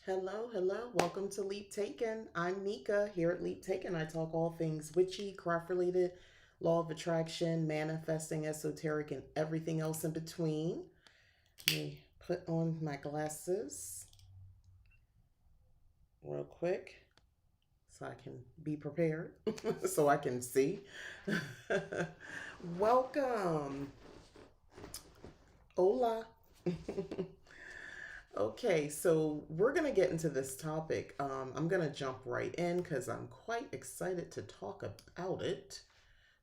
Hello, hello. Welcome to Leap Taken. I'm Mika. Here at Leap Taken, I talk all things witchy, craft related, law of attraction, manifesting, esoteric, and everything else in between. Let me put on my glasses real quick so I can be prepared, so I can see. Welcome. Hola. Okay, so we're going to get into this topic. I'm going to jump right in because I'm quite excited to talk about it.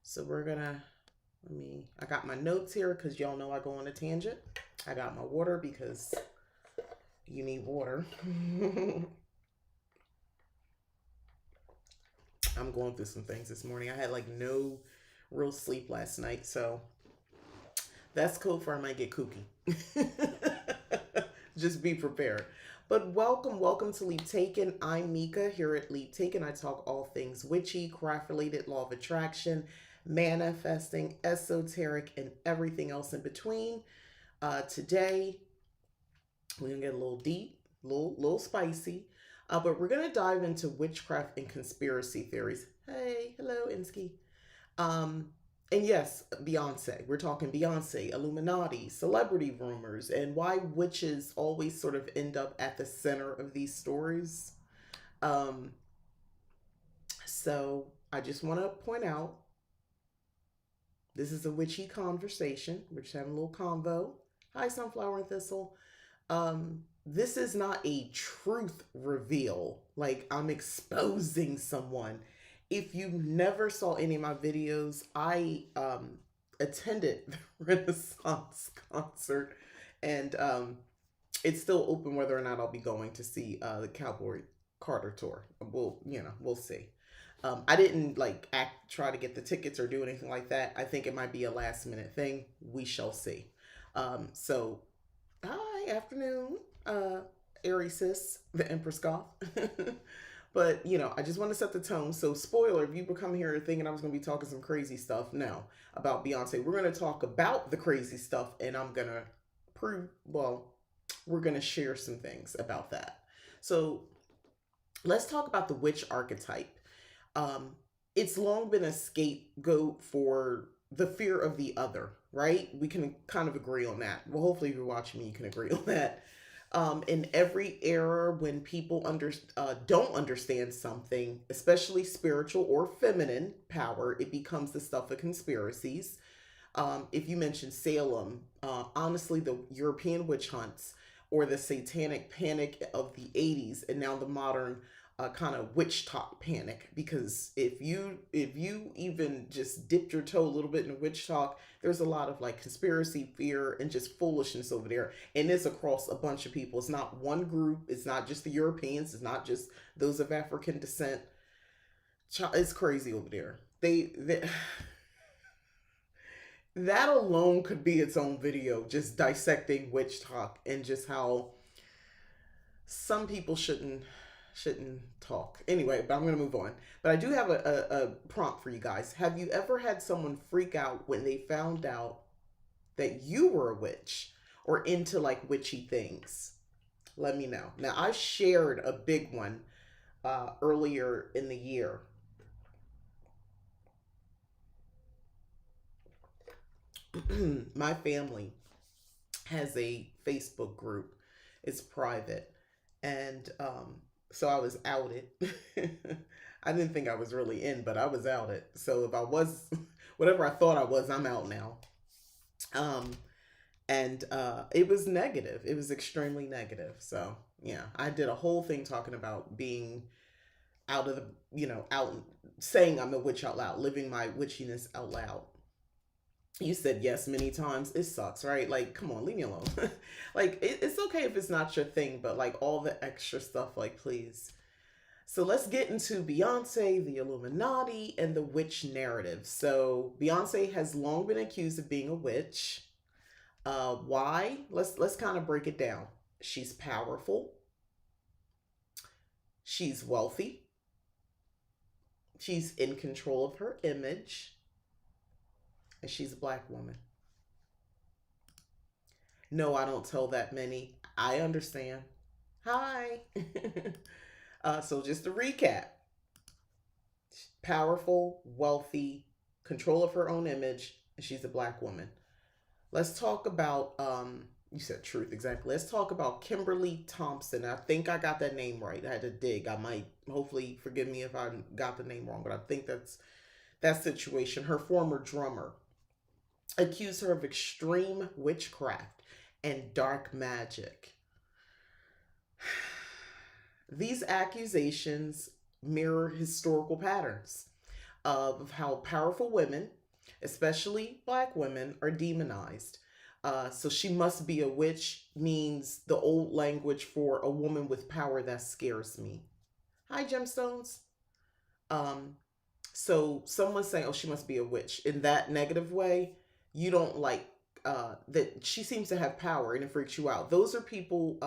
So we're going to, I got my notes here because y'all know I go on a tangent. I got my water because you need water. I'm going through some things this morning. I had like no real sleep last night, so that's code for I might get kooky. Just be prepared. But welcome to Leap Taken. I'm Mika. Here at Leap Taken, I talk all things witchy, craft related, law of attraction, manifesting, esoteric, and everything else in between. Today, we're gonna get a little deep, little spicy, but we're gonna dive into witchcraft and conspiracy theories. Hey, hello, Insky. Um, and yes, Beyonce. We're talking Beyonce, Illuminati, celebrity rumors, and why witches always sort of end up at the center of these stories. Um, so I just want to point out this is a witchy conversation. We're just having a little convo. Hi, Sunflower and Thistle. This is not a truth reveal. Like I'm exposing someone. If you never saw any of my videos, I attended the Renaissance concert, and it's still open whether or not I'll be going to see the Cowboy Carter tour. We'll see. I didn't try to get the tickets or do anything like that. I think it might be a last minute thing. We shall see. So hi, afternoon, Aries sis, the Empress Goth. But I just want to set the tone. So, spoiler: if you were coming here thinking I was going to be talking some crazy stuff, no, about Beyonce. We're going to talk about the crazy stuff, and I'm going to prove. Well, we're going to share some things about that. So, let's talk about the witch archetype. Um, it's long been a scapegoat for the fear of the other, right? We can kind of agree on that. Well, hopefully, if you're watching me, you can agree on that. In every era, when people don't understand something, especially spiritual or feminine power, it becomes the stuff of conspiracies. If you mention Salem, honestly, the European witch hunts or the satanic panic of the 80s, and now the modern kind of witch talk panic, because if you even just dipped your toe a little bit in witch talk, there's a lot of like conspiracy fear and just foolishness over there, and it's across a bunch of people. It's not one group. It's not just the Europeans. It's not just those of African descent. It's crazy over there. They that alone could be its own video, just dissecting witch talk and just how some people shouldn't talk. Anyway, but I'm gonna move on. But I do have a prompt for you guys. Have you ever had someone freak out when they found out that you were a witch or into like witchy things? Let me know. Now I shared a big one earlier in the year. My family has a Facebook group. It's private, and so I was outed. I didn't think I was really in, but I was outed. So if I was, whatever I thought I was, I'm out now. Um, and it was negative. It was extremely negative. So yeah, I did a whole thing talking about being out of the, out saying I'm a witch out loud, living my witchiness out loud. You said yes many times. It sucks, right? Like, come on, leave me alone. Like, it's okay if it's not your thing, but like all the extra stuff, like, please. So let's get into Beyonce, the Illuminati, and the witch narrative. So Beyonce has long been accused of being a witch. Why? Let's kind of break it down. She's powerful. She's wealthy. She's in control of her image, and she's a black woman. No, I don't tell that many. I understand. Hi. So just to recap, powerful, wealthy, control of her own image, and she's a black woman. Let's talk about you said truth exactly. Let's talk about Kimberly Thompson. I think I got that name right. I had to dig. I might hopefully forgive me if I got the name wrong, but I think that's that situation. Her former drummer accused her of extreme witchcraft and dark magic. These accusations mirror historical patterns of how powerful women, especially black women, are demonized. So she must be a witch means the old language for a woman with power that scares me. Hi, gemstones. Um, so someone saying, "Oh, she must be a witch," in that negative way, you don't like that she seems to have power and it freaks you out. Those are people.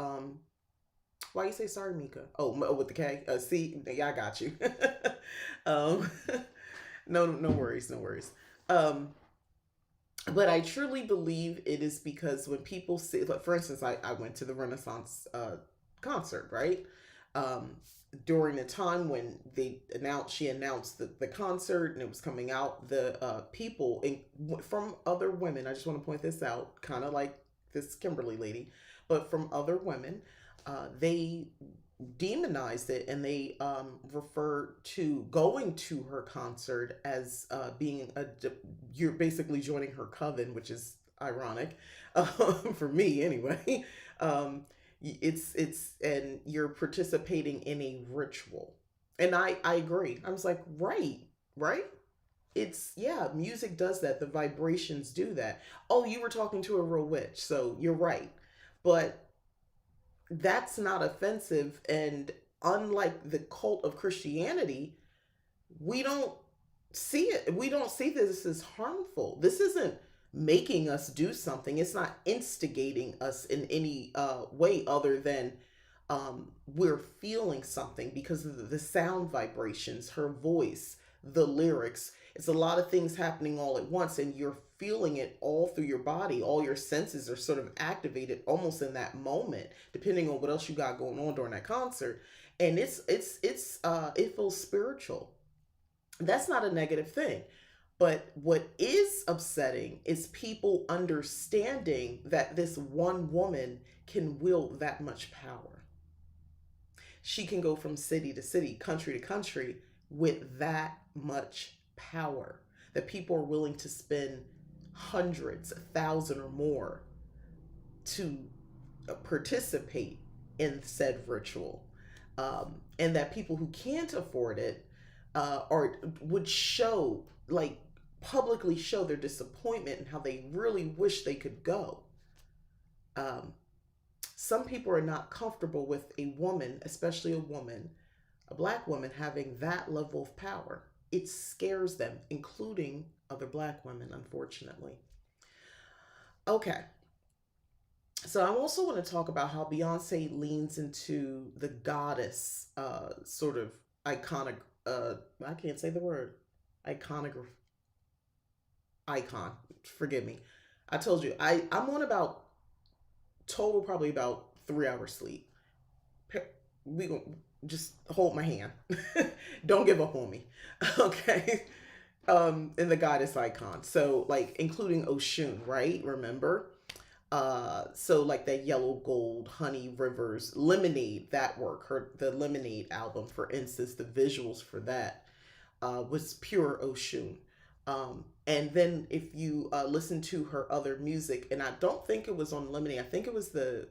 Why you say sorry, Mika? Oh, with the K. See, yeah, I got you. um, no worries, no worries. Um, but I truly believe it is because when people see, like, for instance, I went to the Renaissance concert, right? Um, During the time when she announced the concert and it was coming out, the people from other women, I just want to point this out, kind of like this Kimberly lady, but from other women, they demonized it and they referred to going to her concert as being you're basically joining her coven, which is ironic for me anyway. um, and you're participating in a ritual, and I agree. I was like, right. It's, yeah, music does that, the vibrations do that. Oh, you were talking to a real witch, so you're right. But that's not offensive. And unlike the cult of Christianity, we don't we don't see this as harmful. This isn't making us do something. It's not instigating us in any way other than we're feeling something because of the sound vibrations, her voice, the lyrics. It's a lot of things happening all at once, and you're feeling it all through your body. All your senses are sort of activated almost in that moment, depending on what else you got going on during that concert. And it feels spiritual. That's not a negative thing. But what is upsetting is people understanding that this one woman can wield that much power. She can go from city to city, country to country with that much power that people are willing to spend hundreds, a thousand or more to participate in said ritual. And that people who can't afford it or would show, like, publicly show their disappointment and how they really wish they could go. Um, some people are not comfortable with a woman, especially a woman, a black woman, having that level of power. It scares them, including other black women, unfortunately. Okay, so I also want to talk about how Beyonce leans into the goddess sort of iconic. I can't say the word iconography icon. Forgive me. I told you I'm on about total probably about 3 hours sleep. We gonna just hold my hand. Don't give up on me. Okay. In the goddess icon. So like including Oshun, right? Remember? So like that yellow gold, honey rivers, lemonade, that work, the lemonade album, for instance, the visuals for that was pure Oshun. And then if you listen to her other music, and I don't think it was on Lemonade, I think it was the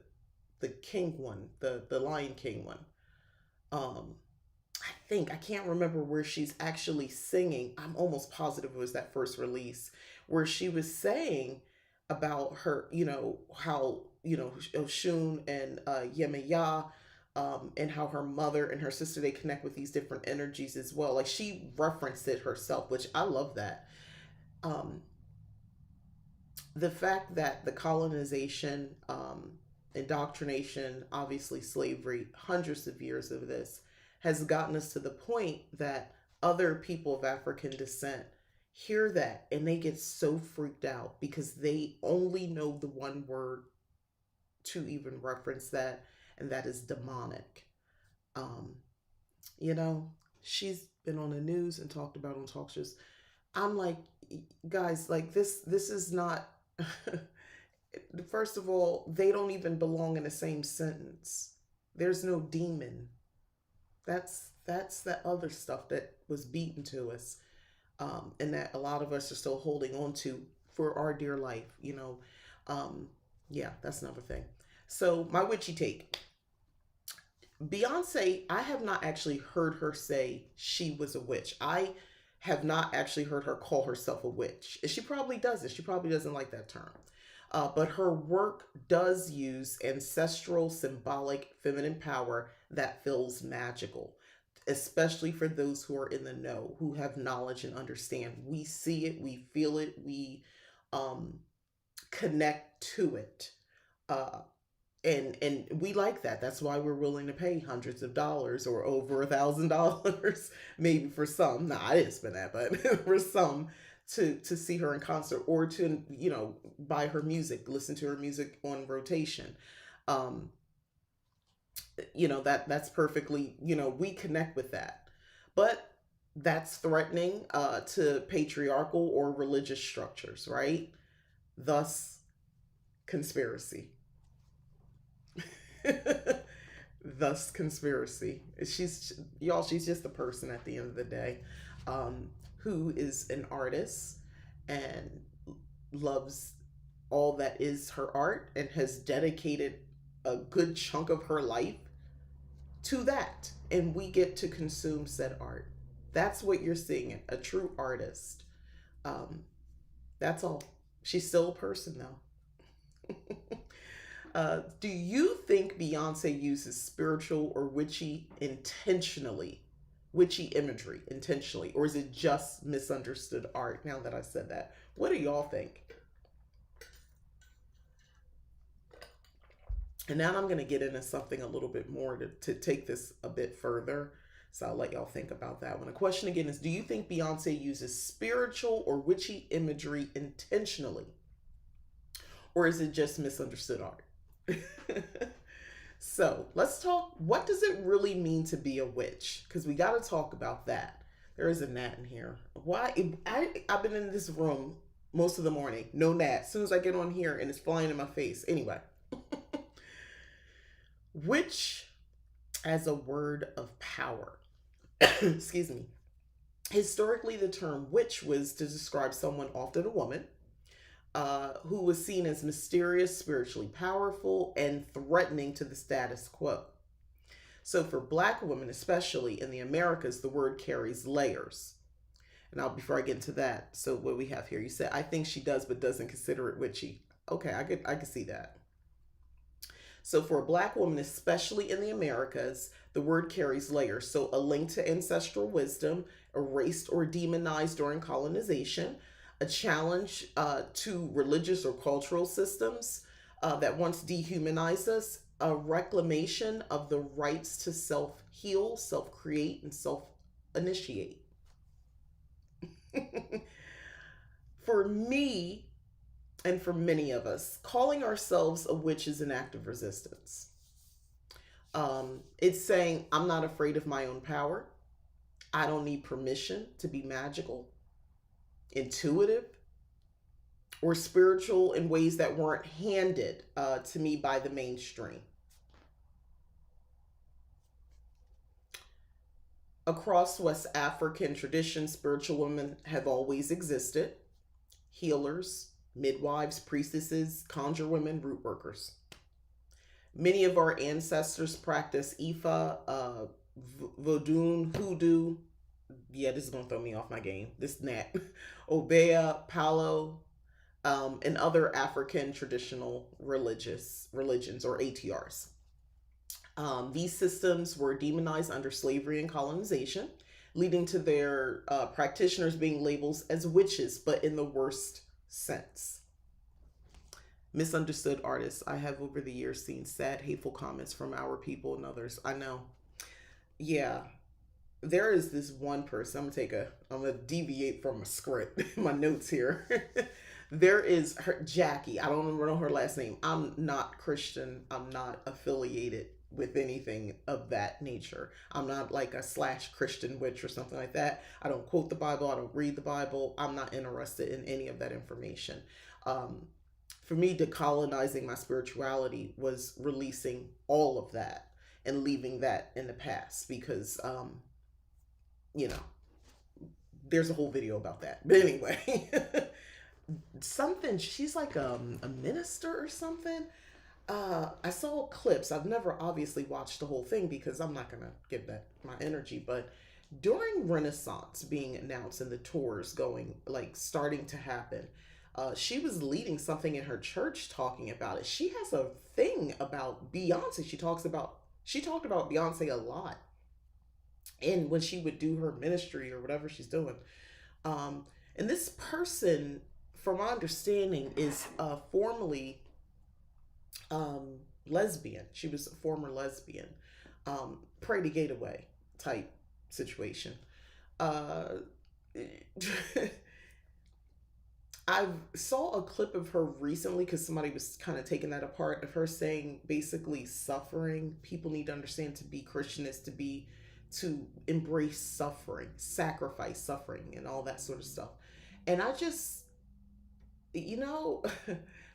King one, the Lion King one. Um, I can't remember where she's actually singing. I'm almost positive it was that first release where she was saying about her, how, Oshun and Yemaya, and how her mother and her sister, they connect with these different energies as well. Like she referenced it herself, which I love that. Um, the fact that the colonization, indoctrination, obviously slavery, hundreds of years of this has gotten us to the point that other people of African descent hear that and they get so freaked out because they only know the one word to even reference that. and that is demonic. Um, you know, she's been on the news and talked about on talk shows. I'm like, guys, like this is not. First of all, they don't even belong in the same sentence. There's no demon. That's that other stuff that was beaten to us, and that a lot of us are still holding on to for our dear life. Um, yeah, that's another thing. So my witchy take. Beyonce, I have not actually heard her say she was a witch. I have not actually heard her call herself a witch. She probably doesn't. She probably doesn't like that term. But her work does use ancestral, symbolic, feminine power that feels magical, especially for those who are in the know, who have knowledge and understand. We see it, we feel it, we um, connect to it. Uh, and we like that. That's why we're willing to pay hundreds of dollars or over $1,000, maybe for some. Nah, I didn't spend that, but for some, to see her in concert, or to buy her music, listen to her music on rotation. Um, that's perfectly, we connect with that, but that's threatening to patriarchal or religious structures, right? Thus, conspiracy. Thus conspiracy. She's just a person at the end of the day, who is an artist and loves all that is her art, and has dedicated a good chunk of her life to that, and we get to consume said art. That's what you're seeing, a true artist. um, that's all. She's still a person though. Do you think Beyonce uses spiritual or witchy intentionally? Witchy imagery intentionally? Or is it just misunderstood art? Now that I said that, what do y'all think? And now I'm going to get into something a little bit more to take this a bit further. So I'll let y'all think about that one. The question again is, do you think Beyonce uses spiritual or witchy imagery intentionally? Or is it just misunderstood art? So let's talk. What does it really mean to be a witch? Because we got to talk about that. There is a gnat in here. Why? I've been in this room most of the morning. No gnat. As soon as I get on here and it's flying in my face. Anyway, witch as a word of power. Excuse me. Historically, the term witch was to describe someone, often a woman, who was seen as mysterious, spiritually powerful, and threatening to the status quo. So, for Black women, especially in the Americas, the word carries layers. And now, before I get into that, so what we have here, you said, I think she does, but doesn't consider it witchy. Okay, I could see that. So, for a Black woman, especially in the Americas, the word carries layers. So, a link to ancestral wisdom, erased or demonized during colonization, a challenge to religious or cultural systems that once dehumanized us, a reclamation of the rights to self-heal, self-create, and self-initiate. For me, and for many of us, calling ourselves a witch is an act of resistance. It's saying, I'm not afraid of my own power. I don't need permission to be magical, intuitive, or spiritual in ways that weren't handed to me by the mainstream. Across West African traditions, spiritual women have always existed: healers, midwives, priestesses, conjure women, root workers. Many of our ancestors practiced Ifa, Vodun, hoodoo. Yeah, this is going to throw me off my game. This gnat. Obeah, Palo, and other African traditional religions, or ATRs. These systems were demonized under slavery and colonization, leading to their practitioners being labeled as witches, but in the worst sense. Misunderstood artists. I have over the years seen sad, hateful comments from our people and others. I know. Yeah. There is this one person. I'm gonna deviate from my script, my notes here. There is her, Jackie. I don't remember her last name. I'm not Christian. I'm not affiliated with anything of that nature. I'm not like a slash Christian witch or something like that. I don't quote the Bible. I don't read the Bible. I'm not interested in any of that information. Um, for me, decolonizing my spirituality was releasing all of that and leaving that in the past because, you know, there's a whole video about that. But anyway, something, she's like a minister or something. I saw clips. I've never obviously watched the whole thing because I'm not gonna give that my energy. But during Renaissance being announced and the tours going like starting to happen, she was leading something in her church talking about it. She has a thing about Beyonce. She talked about Beyonce a lot, and when she would do her ministry or whatever she's doing, um, and this person, from my understanding, is formerly lesbian. She was a former lesbian, pray to get away type situation. Uh, I saw a clip of her recently because somebody was kind of taking that apart of her saying basically suffering. People need to understand to be Christian is to embrace suffering, sacrifice suffering, and all that sort of stuff. And I just, you know,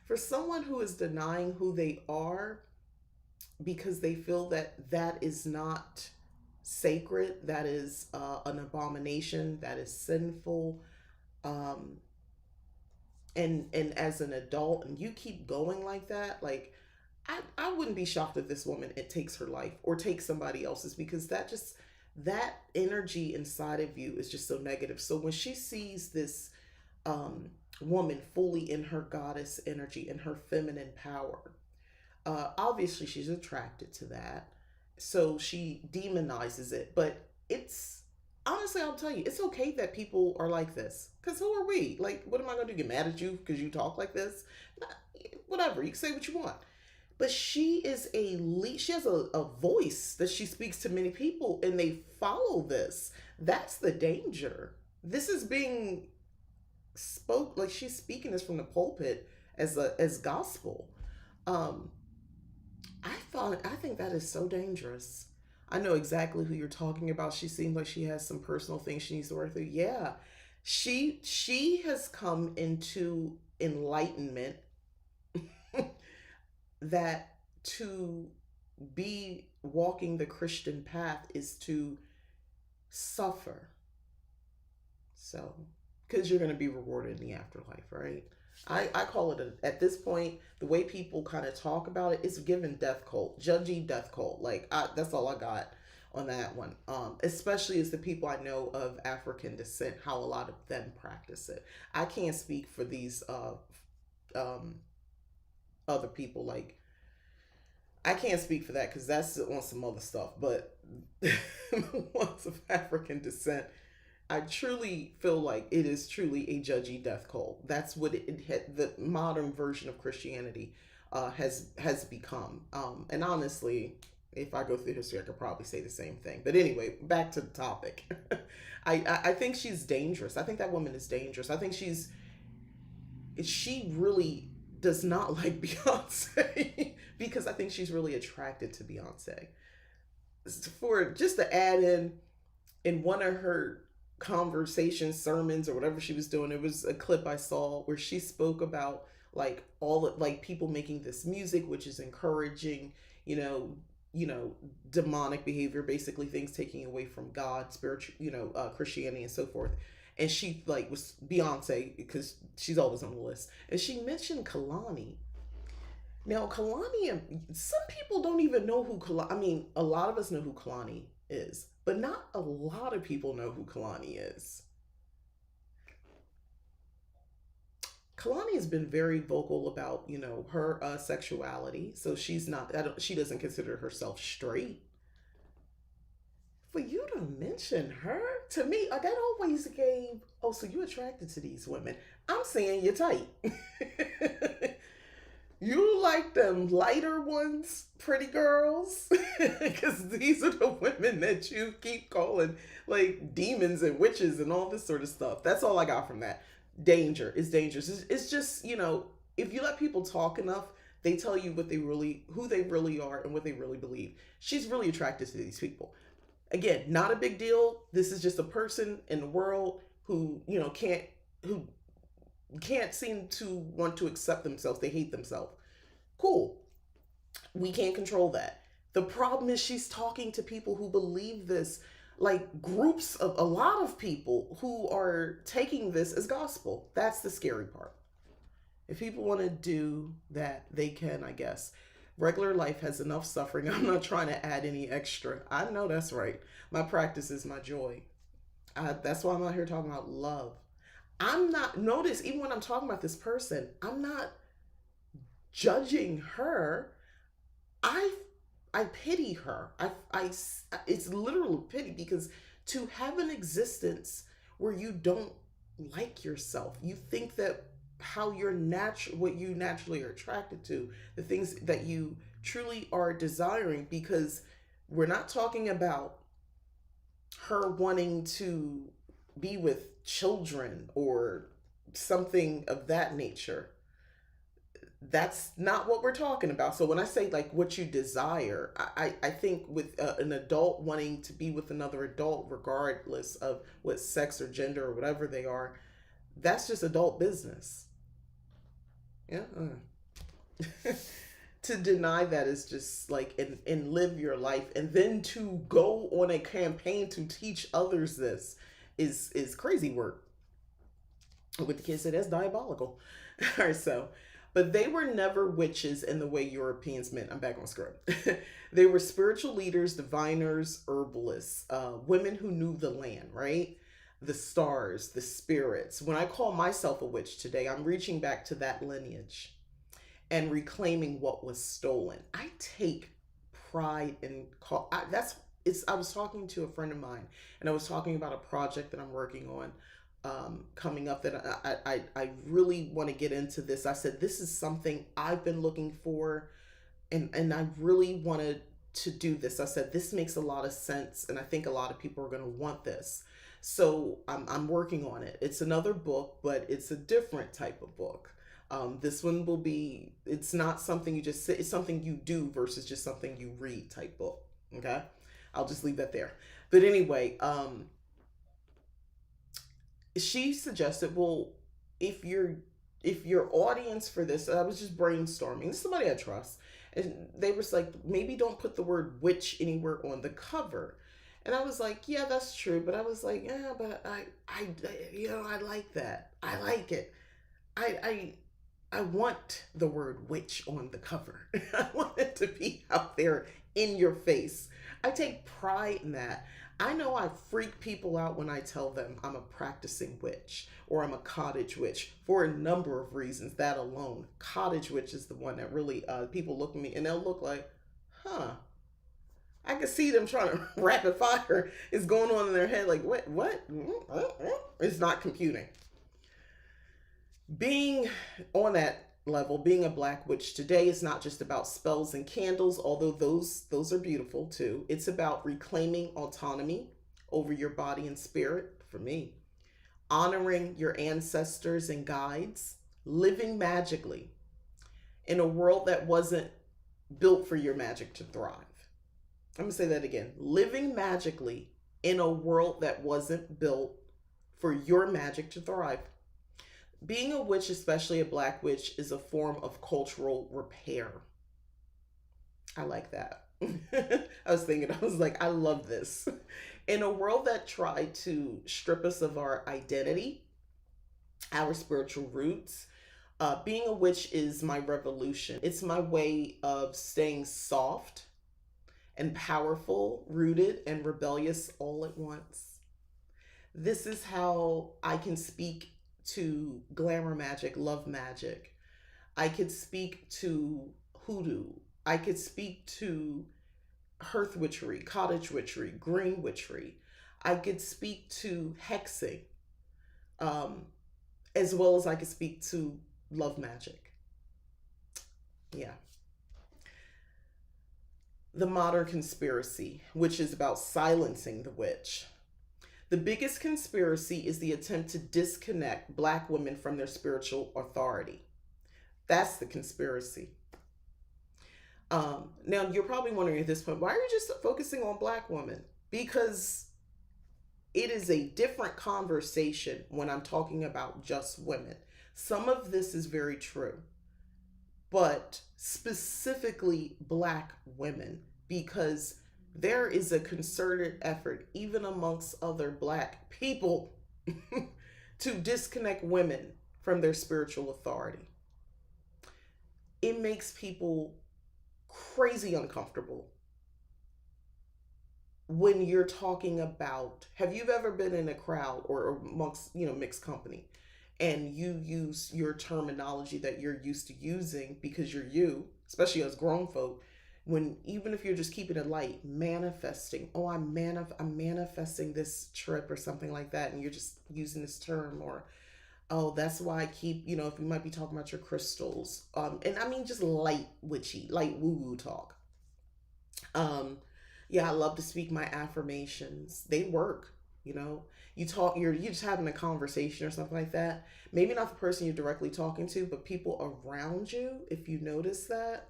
for someone who is denying who they are because they feel that that is not sacred, that is an abomination, that is sinful, um, and as an adult, and you keep going like that, like I wouldn't be shocked if this woman it takes her life or takes somebody else's because that energy inside of you is just so negative. So when she sees this woman fully in her goddess energy and her feminine power, obviously she's attracted to that. So she demonizes it. But it's honestly, I'll tell you, it's okay that people are like this. Because who are we? Like, what am I going to do? Get mad at you because you talk like this? Whatever. You can say what you want. But she is a lead. She has a voice that she speaks to many people and they follow this. That's the danger. This is being spoke like she's speaking this from the pulpit as gospel. Um, I think that is so dangerous. I know exactly who you're talking about. She seems like she has some personal things she needs to work through. Yeah. She has come into enlightenment that to be walking the Christian path is to suffer. So, because you're going to be rewarded in the afterlife, right? I call it at this point, the way people kind of talk about it, it's given death cult, judgy death cult. Like, that's all I got on that one. Especially as the people I know of African descent, how a lot of them practice it. I can't speak for these um, other people. Like, I can't speak for that because that's on some other stuff. But ones of African descent, I truly feel like it is truly a judgy death cult. That's what it had, the modern version of Christianity has become. And honestly, if I go through history, I could probably say the same thing. But anyway, back to the topic. I think she's dangerous. I think that woman is dangerous. I think she really does not like Beyonce because I think she's really attracted to Beyonce. For just to add in one of her conversations, sermons, or whatever she was doing, it was a clip I saw where she spoke about like all of, like people making this music which is encouraging, demonic behavior, basically things taking away from God, spiritual, Christianity and so forth. And she like was Beyonce because she's always on the list, and she mentioned Kalani. Now Kalani, some people don't even know who Kalani. I mean, a lot of us know who Kalani is, but not a lot of people know who Kalani is. Kalani has been very vocal about, her sexuality. So she's not, she doesn't consider herself straight. For you to mention her, to me, that always gave, oh, so you attracted to these women. I'm saying you're tight. You like them lighter ones, pretty girls? Because these are the women that you keep calling like demons and witches and all this sort of stuff. That's all I got from that. Danger is dangerous. It's just, if you let people talk enough, They tell you what they really, who they really are and what they really believe. She's really attracted to these people. Again, not a big deal. This is just a person in the world who, who can't seem to want to accept themselves. They hate themselves. Cool. We can't control that. The problem is she's talking to people who believe this, like groups of a lot of people who are taking this as gospel. That's the scary part. If people want to do that, they can, I guess. Regular life has enough suffering. I'm not trying to add any extra. I know that's right. My practice is my joy. That's why I'm out here talking about love. I'm not, notice, even when I'm talking about this person, I'm not judging her. I pity her. It's literal pity, because to have an existence where you don't like yourself, you think that how you're what you naturally are attracted to, the things that you truly are desiring, because we're not talking about her wanting to be with children or something of that nature. That's not what we're talking about. So when I say like what you desire, I think with an adult wanting to be with another adult, regardless of what sex or gender or whatever they are, that's just adult business. Yeah. To deny that is just like, and live your life, and then to go on a campaign to teach others this is crazy work. With the kids say that's diabolical. All right, so, but they were never witches in the way Europeans meant. I'm back on script. They were spiritual leaders, diviners, herbalists, women who knew the land, right? The stars, the spirits. When I call myself a witch today, I'm reaching back to that lineage and reclaiming what was stolen. I take pride in I was talking to a friend of mine, and I was talking about a project that I'm working on coming up, that I really want to get into this. I said, this is something I've been looking for, and I really wanted to do this. I said, this makes a lot of sense, and I think a lot of people are going to want this. So I'm working on it. It's another book, but it's a different type of book. This one will be, it's not something you just sit, it's something you do versus just something you read type book. Okay. I'll just leave that there. But anyway, she suggested, well, if your audience for this, I was just brainstorming, this is somebody I trust, and they were like, maybe don't put the word witch anywhere on the cover. And I was like, yeah, that's true. But I was like, yeah, but I like that. I like it. I want the word witch on the cover. I want it to be out there in your face. I take pride in that. I know I freak people out when I tell them I'm a practicing witch or I'm a cottage witch, for a number of reasons. That alone, cottage witch is the one that really, people look at me and they'll look like, huh. I can see them trying to rapid fire is going on in their head. Like, what? It's not computing. Being on that level, being a black witch today is not just about spells and candles, although those are beautiful too. It's about reclaiming autonomy over your body and spirit, for me, honoring your ancestors and guides, living magically in a world that wasn't built for your magic to thrive. I'm gonna say that again. Living magically in a world that wasn't built for your magic to thrive. Being a witch, especially a black witch, is a form of cultural repair. I like that. I was like, I love this. In a world that tried to strip us of our identity, our spiritual roots, being a witch is my revolution. It's my way of staying soft and powerful, rooted and rebellious all at once. This is how I can speak to glamour magic, love magic. I could speak to hoodoo. I could speak to hearth witchery, cottage witchery, green witchery. I could speak to hexing, as well as I could speak to love magic. Yeah. The modern conspiracy, which is about silencing the witch. The biggest conspiracy is the attempt to disconnect black women from their spiritual authority. That's the conspiracy. Now you're probably wondering at this point, why are you just focusing on black women? Because it is a different conversation when I'm talking about just women. Some of this is very true, but specifically black women, because there is a concerted effort, even amongst other black people, to disconnect women from their spiritual authority. It makes people crazy uncomfortable when you're talking about, have you ever been in a crowd or amongst, mixed company, and you use your terminology that you're used to using because you're you, especially as grown folk, when even if you're just keeping it light, manifesting, oh, I'm manifesting this trip or something like that, and you're just using this term, or oh, that's why I keep, if you might be talking about your crystals, and I mean just light witchy, light woo woo talk. um yeah, I love to speak my affirmations. They work. You talk, you're just having a conversation or something like that, maybe not the person you're directly talking to, but people around you, if you notice that,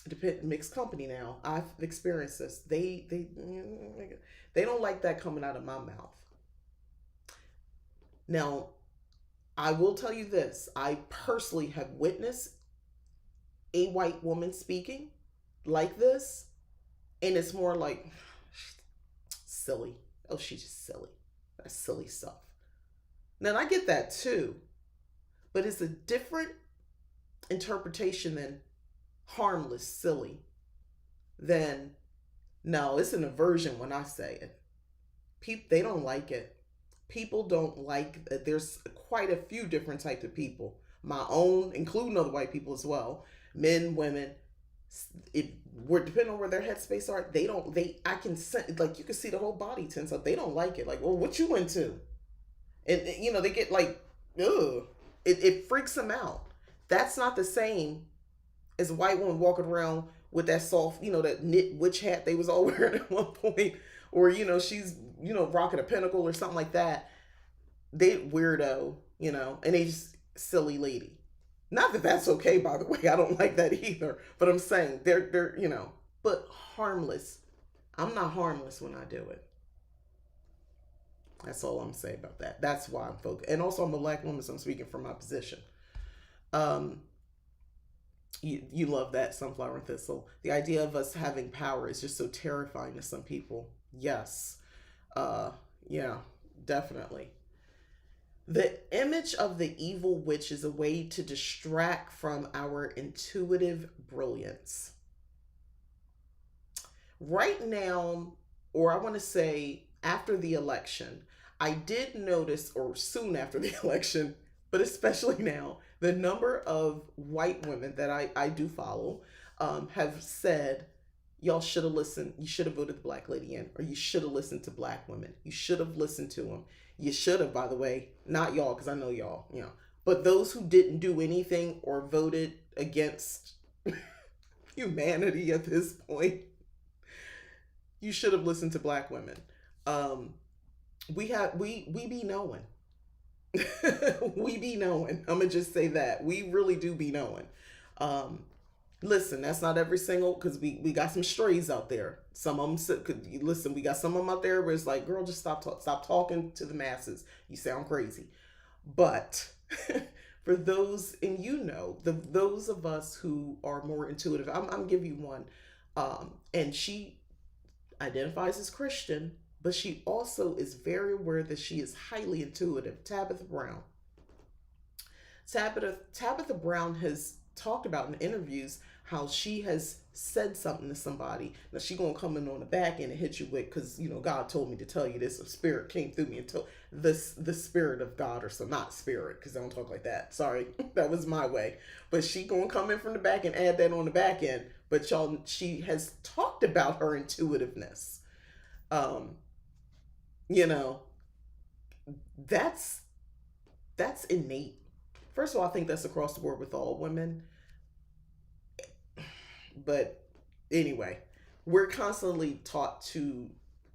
depend, mixed company. Now I've experienced this, they don't like that coming out of my mouth. Now I will tell you this, I personally have witnessed a white woman speaking like this, and it's more like silly. Oh, she's just silly. That's silly stuff. Now I get that too, but it's a different interpretation than harmless, silly. Than, no, it's an aversion when I say it. People, they don't like it. People don't like it. There's quite a few different types of people. My own, including other white people as well, men, women. It, we're depending on where their headspace are. They don't. I can like, you can see the whole body tense up. They don't like it. Like, well, what you into? And they get like, ugh. It freaks them out. That's not the same as a white woman walking around with that soft, that knit witch hat they was all wearing at one point, or she's rocking a pinnacle or something like that. They weirdo, and they just silly lady. Not that that's okay, by the way. I don't like that either. But I'm saying they're but harmless. I'm not harmless when I do it. That's all I'm saying about that. That's why I'm focused. And also, I'm a black woman, so I'm speaking from my position. Um, you love that, sunflower and thistle. The idea of us having power is just so terrifying to some people. Yes. Yeah, definitely. The image of the evil witch is a way to distract from our intuitive brilliance. Right now, or I want to say after the election, I did notice, or soon after the election, but especially now, the number of white women that I do follow have said, y'all should have listened. You should have voted the black lady in, or you should have listened to black women. You should have listened to them. You should have, by the way, not y'all, because I know y'all, but those who didn't do anything or voted against humanity at this point, you should have listened to black women. We be knowing. We be knowing. I'm gonna just say that we really do be knowing. Listen, that's not every single, because we got some strays out there. Some of them, listen, we got some of them out there where it's like, girl, just stop talking to the masses. You sound crazy. But for those, and those of us who are more intuitive, I'm give you one. And she identifies as Christian, but she also is very aware that she is highly intuitive. Tabitha Brown. Tabitha Brown has talked about in interviews how she has said something to somebody. Now she gonna come in on the back end and hit you with, because God told me to tell you this. A spirit came through me and told this, the spirit of God, or so, not spirit, because I don't talk like that. Sorry, that was my way. But she gonna come in from the back and add that on the back end. But y'all, she has talked about her intuitiveness. That's innate. First of all, I think that's across the board with all women. But anyway, we're constantly taught to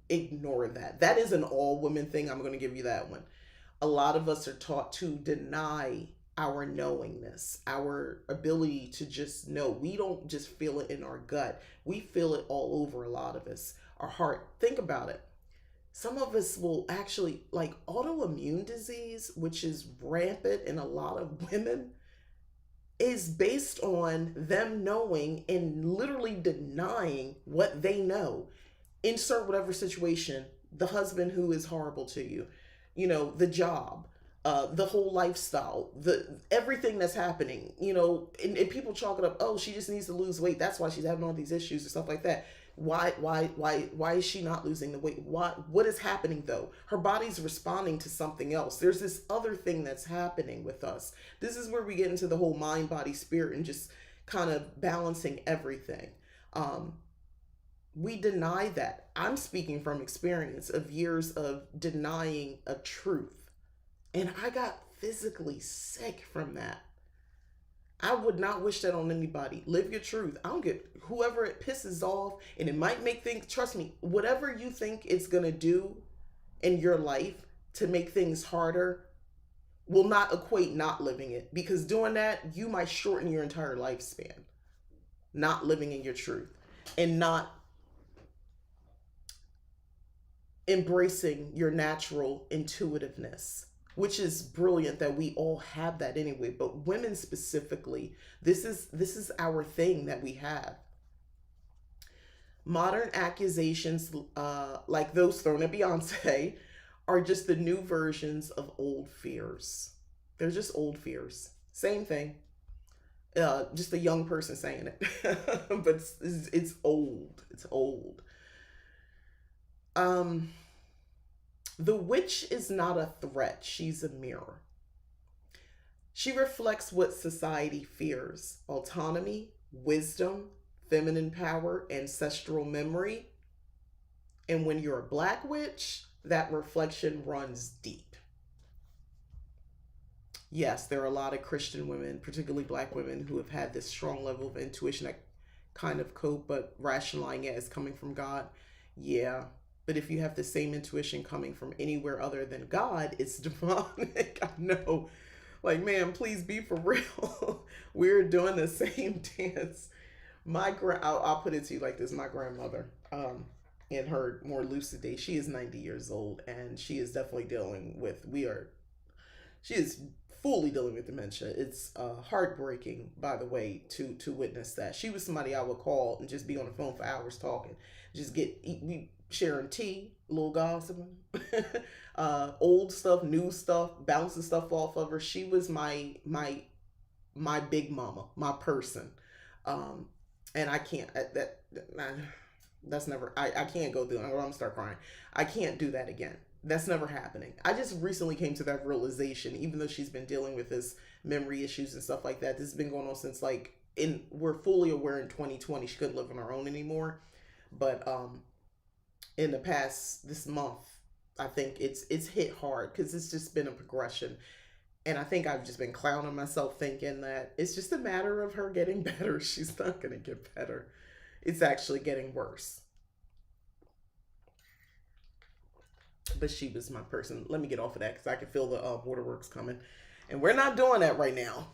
ignore that. That is an all women thing. I'm going to give you that one. A lot of us are taught to deny our knowingness, our ability to just know. We don't just feel it in our gut, we feel it all over, a lot of us. Our heart. Think about it. Some of us will actually, like autoimmune disease, which is rampant in a lot of women, is based on them knowing and literally denying what they know. Insert whatever situation, the husband who is horrible to you, the job, the whole lifestyle, the everything that's happening, and people chalk it up. Oh, she just needs to lose weight. That's why she's having all these issues and stuff like that. Why is she not losing the weight? What is happening though? Her body's responding to something else. There's this other thing that's happening with us. This is where we get into the whole mind, body, spirit, and just kind of balancing everything. We deny that. I'm speaking from experience of years of denying a truth. And I got physically sick from that. I would not wish that on anybody. Live your truth. I don't get whoever it pisses off, and it might make things, trust me, whatever you think it's going to do in your life to make things harder will not equate not living it. Because doing that, you might shorten your entire lifespan. Not living in your truth and not embracing your natural intuitiveness, which is brilliant that we all have that anyway, but women specifically, this is our thing that we have. Modern accusations, like those thrown at Beyonce, are just the new versions of old fears. They're just old fears. Same thing. Just a young person saying it, but it's old. It's old. The witch is not a threat. She's a mirror. She reflects what society fears: autonomy, wisdom, feminine power, ancestral memory. And when you're a black witch, that reflection runs deep. Yes, there are a lot of Christian women, particularly black women, who have had this strong level of intuition that kind of cope, but rationalizing it as coming from God. Yeah. But if you have the same intuition coming from anywhere other than God, it's demonic. I know. Like, man, please be for real. We're doing the same dance. I'll put it to you like this. My grandmother, in her more lucid days, she is 90 years old, and she is definitely dealing with, she is fully dealing with dementia. It's heartbreaking, by the way, to witness that. She was somebody I would call and just be on the phone for hours talking. We sharing tea, a little gossiping, old stuff, new stuff, bouncing stuff off of her. She was my big mama, my person. And I can't, that's never, I can't go through, I'm gonna start crying. I can't do that again. That's never happening. I just recently came to that realization, even though she's been dealing with this memory issues and stuff like that. This has been going on since we're fully aware in 2020 she couldn't live on her own anymore. But in the past, this month, I think it's hit hard because it's just been a progression. And I think I've just been clowning myself thinking that it's just a matter of her getting better. She's not going to get better. It's actually getting worse. But she was my person. Let me get off of that because I can feel the waterworks coming. And we're not doing that right now.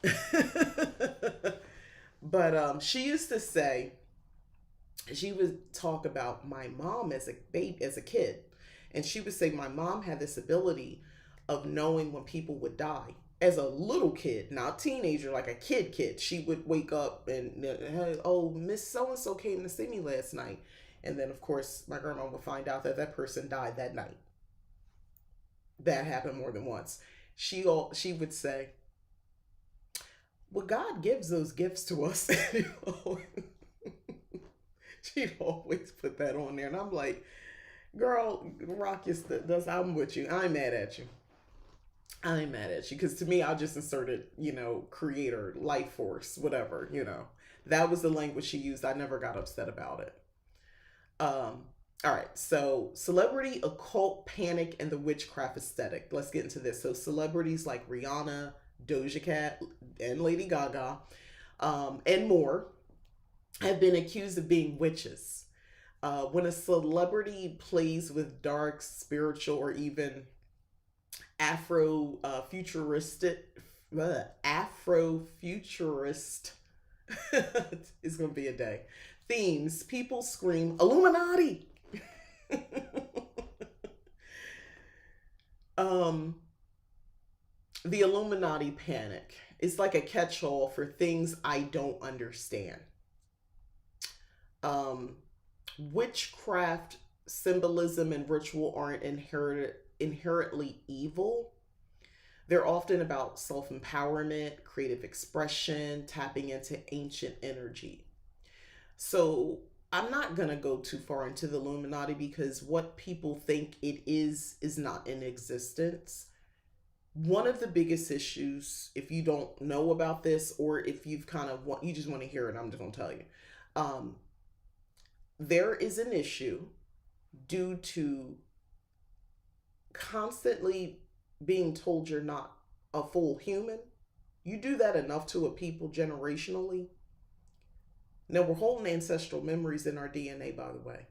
But she used to say, she would talk about my mom as a kid. And she would say my mom had this ability of knowing when people would die. As a little kid, not teenager, like a kid, she would wake up and, hey, oh, Miss So-and-so came to see me last night. And then, of course, my grandma would find out that that person died that night. That happened more than once. She would say, well, God gives those gifts to us. She'd always put that on there. And I'm like, girl, rock your I'm with you. I ain't mad at you. Because to me, I just inserted, creator, life force, whatever, That was the language she used. I never got upset about it. All right. So celebrity, occult, panic, and the witchcraft aesthetic. Let's get into this. So celebrities like Rihanna, Doja Cat, and Lady Gaga, and more, have been accused of being witches. When a celebrity plays with dark, spiritual, or even Afro futuristic Afrofuturist. It's gonna be a day. Themes: people scream Illuminati. um, the Illuminati panic. It's like a catch-all for things I don't understand. Um, Witchcraft symbolism and ritual aren't inherently evil. They're often about self empowerment, creative expression, tapping into ancient energy. So I'm not going to go too far into the Illuminati because what people think it is not in existence. One of the biggest issues, if you don't know about this, or if you've kind of you just want to hear it, I'm just going to tell you. Um, there is an issue due to constantly being told you're not a full human. You do that enough to a people generationally. Now, we're holding ancestral memories in our DNA, by the way.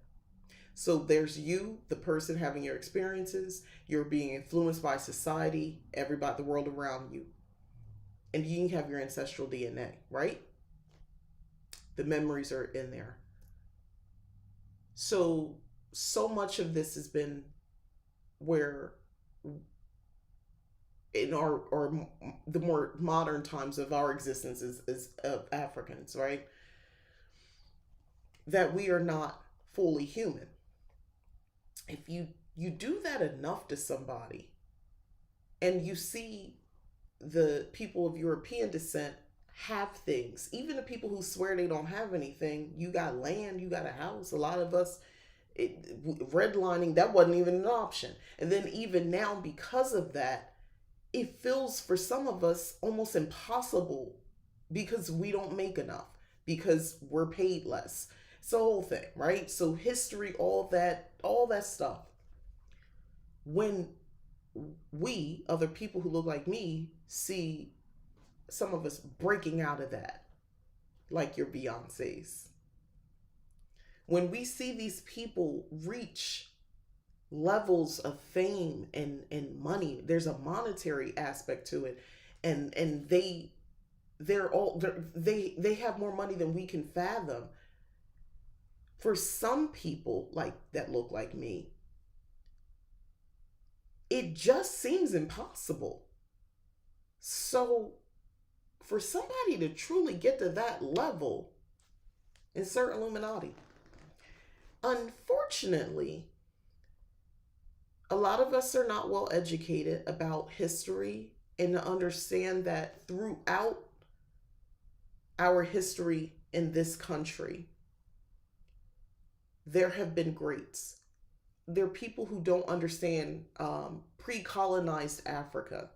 So there's you, the person having your experiences. You're being influenced by society, everybody, the world around you. And you have your ancestral DNA, right? The memories are in there. So much of this has been where in our or the more modern times of our existence is of Africans, right? That we are not fully human. If you do that enough to somebody, and you see the people of European descent have things, even the people who swear they don't have anything, you got land, you got a house. A lot of us, redlining, that wasn't even an option. And then even now, because of that, it feels for some of us almost impossible because we don't make enough, because we're paid less. It's the whole thing, right? So history, all that stuff. When we, other people who look like me, see some of us breaking out of that, like your Beyoncés. When we see these people reach levels of fame and money, there's a monetary aspect to it, and they have more money than we can fathom. For some people like that look like me, it just seems impossible. So for somebody to truly get to that level, insert Illuminati. Unfortunately, a lot of us are not well educated about history and to understand that throughout our history in this country, there have been greats. There are people who don't understand pre-colonized Africa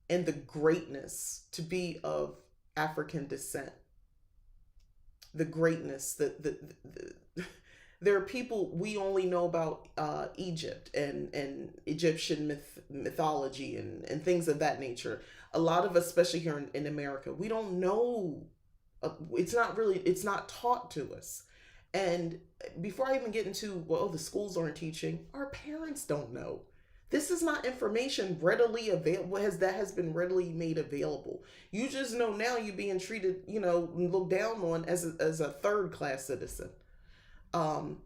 and the greatness to be of African descent. The greatness, there are people we only know about Egypt and Egyptian mythology and things of that nature. A lot of us, especially here in America, we don't know. It's not taught to us. And before I even get into, well, the schools aren't teaching, our parents don't know. This is not information readily available, that has been readily made available. You just know now you're being treated, looked down on as a third class citizen. And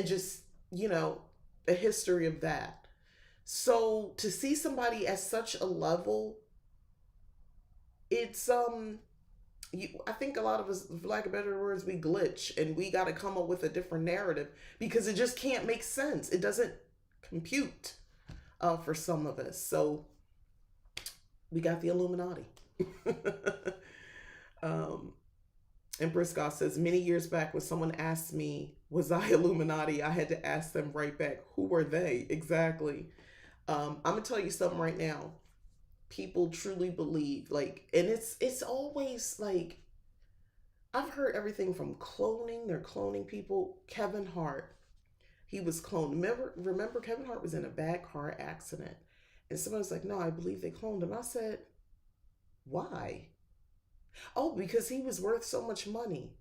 just, a history of that. So to see somebody at such a level, it's, I think a lot of us, for lack of better words, we glitch and we got to come up with a different narrative because it just can't make sense. It doesn't compute for some of us. So we got the Illuminati. Empress God says, many years back when someone asked me, was I Illuminati? I had to ask them right back, who were they? Exactly. I'm going to tell you something right now. People truly believe, and it's always like, I've heard everything from cloning. They're cloning people. Kevin Hart, he was cloned. Remember Kevin Hart was in a bad car accident. And someone was like, no, I believe they cloned him. I said, why? Oh, because he was worth so much money.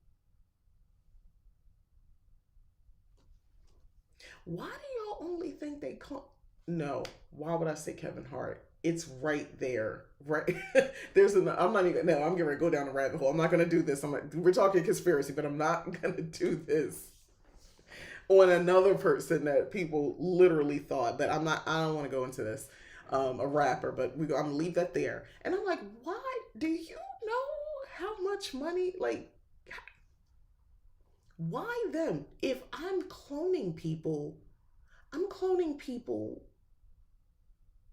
Why do y'all only think they cloned? No, why would I say Kevin Hart? It's right there. Right. I'm not even, no, I'm going to go down a rabbit hole. I'm not going to do this. We're talking conspiracy, but I'm not going to do this on another person that people literally thought. But I don't want to go into this. A rapper, but I'm going to leave that there. And I'm like, why? Do you know how much money, like, why them? If I'm cloning people.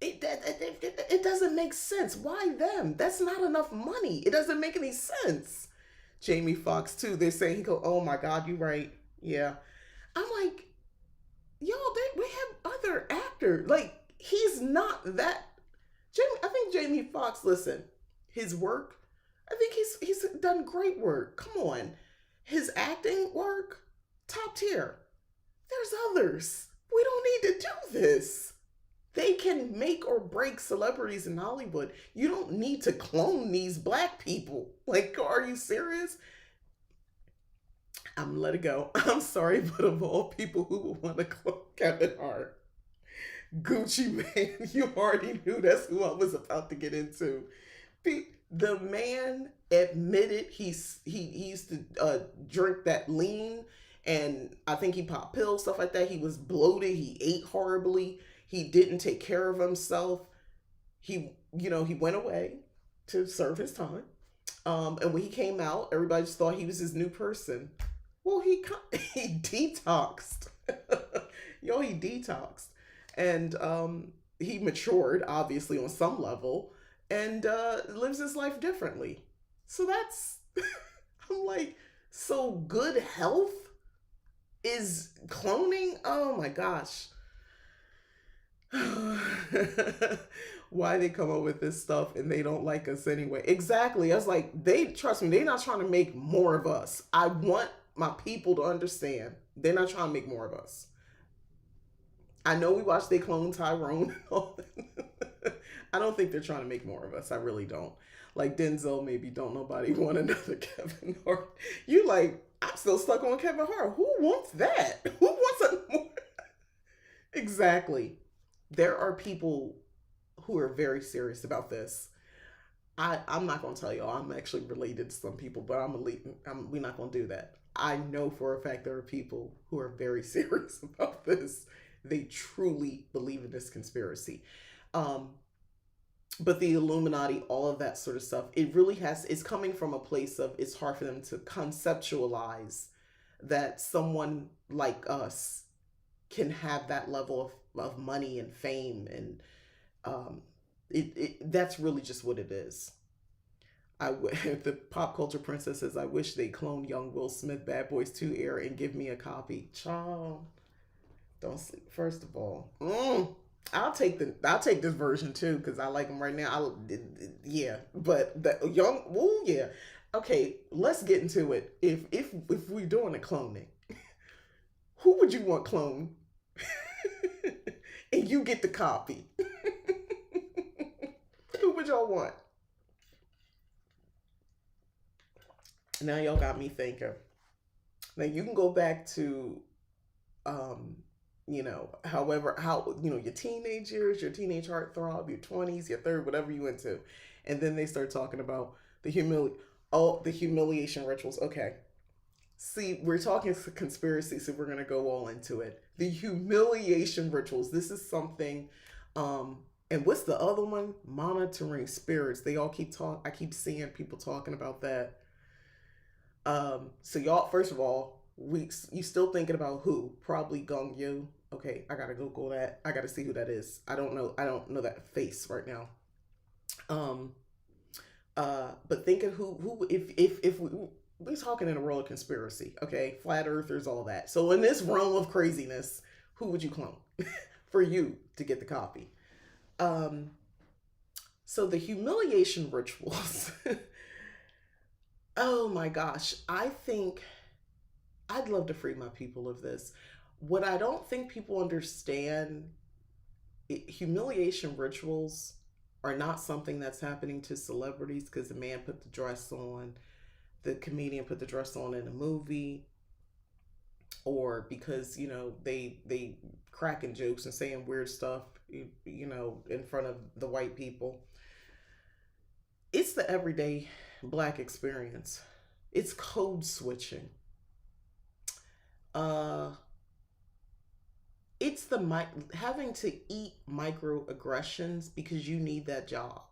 It doesn't make sense. Why them? That's not enough money. It doesn't make any sense. Jamie Foxx too. They're saying he go, oh my God, you right. Yeah. I'm like, yo, we have other actors. Like he's not that. I think Jamie Foxx. Listen, his work. I think he's done great work. Come on, his acting work, top tier. There's others. We don't need to do this. They can make or break celebrities in Hollywood. You don't need to clone these black people. Like, are you serious? I'm gonna let it go. I'm sorry, but of all people who would want to clone Kevin Hart, Gucci Man, you already knew that's who I was about to get into. The man admitted he used to drink that lean, and I think he popped pills, stuff like that. He was bloated. He ate horribly. He didn't take care of himself. He went away to serve his time. And when he came out, everybody just thought he was his new person. Well, he detoxed. He detoxed. And he matured, obviously, on some level, and lives his life differently. So that's, I'm like, so good health is cloning? Oh my gosh. Why they come up with this stuff and they don't like us anyway. Exactly. I was like, trust me, they're not trying to make more of us. I want my people to understand they're not trying to make more of us. I know we watched They Clone Tyrone. I don't think they're trying to make more of us. I really don't. Like Denzel, maybe don't nobody want another Kevin Hart. You like, I'm still stuck on Kevin Hart. Who wants that? Who wants a more? Exactly. There are people who are very serious about this. I'm not going to tell y'all I'm actually related to some people, but we're not going to do that. I know for a fact there are people who are very serious about this. They truly believe in this conspiracy. But the Illuminati, all of that sort of stuff, it's coming from a place of it's hard for them to conceptualize that someone like us can have that level of money and fame, and that's really just what it is. The pop culture princess says, I wish they clone young Will Smith Bad Boys 2 era and give me a copy. Child, don't sleep. First of all, I'll take this version too because I like them right now. Yeah, but the young, yeah. Okay, let's get into it. If we're doing a cloning, who would you want cloned? And you get the copy. Who would y'all want? Now y'all got me thinking. Now you can go back to, your teenage years, your teenage heartthrob, your 20s, your third, whatever you into. And then they start talking about the humiliation rituals. Okay. See, we're talking conspiracy, so we're going to go all into it. The humiliation rituals. This is something, and what's the other one? Monitoring spirits. They all I keep seeing people talking about that. So y'all, first of all, you still thinking about who? Probably Gong Yu. Okay, I gotta Google that. I gotta see who that is. I don't know that face right now. But thinking who if we're talking in a world of conspiracy, okay? Flat earthers, all that. So in this realm of craziness, who would you clone for you to get the copy? So the humiliation rituals. Oh my gosh. I think I'd love to free my people of this. What I don't think people understand, humiliation rituals are not something that's happening to celebrities because the man put the dress on, the comedian put the dress on in a movie. or because, they cracking jokes and saying weird stuff, in front of the white people. It's the everyday black experience. It's code switching. Uh, it's having to eat microaggressions because you need that job.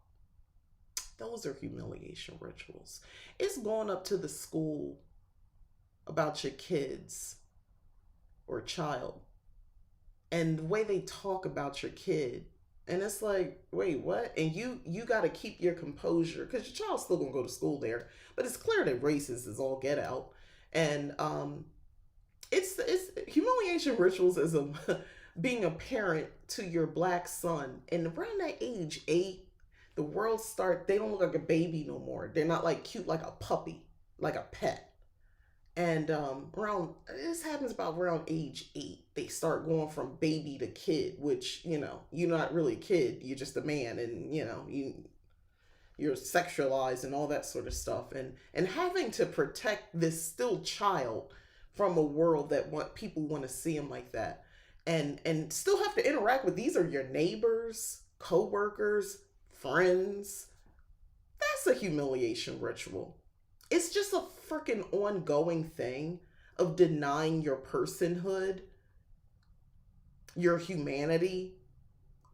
Those are humiliation rituals. It's going up to the school about your kids or child and the way they talk about your kid, and it's like, wait, what? And you got to keep your composure because your child's still gonna go to school there, but it's clear that racist is all get out. And it's humiliation rituals as a being a parent to your black son, and around that age 8, the world start, they don't look like a baby no more. They're not like cute like a puppy, like a pet. And around, this happens about around age 8, they start going from baby to kid, which, you're not really a kid, you're just a man, and you're sexualized and all that sort of stuff. And having to protect this still child from a world that people want to see him like that, and still have to interact with, these are your neighbors, co-workers, friends. That's a humiliation ritual. It's just a freaking ongoing thing of denying your personhood, your humanity,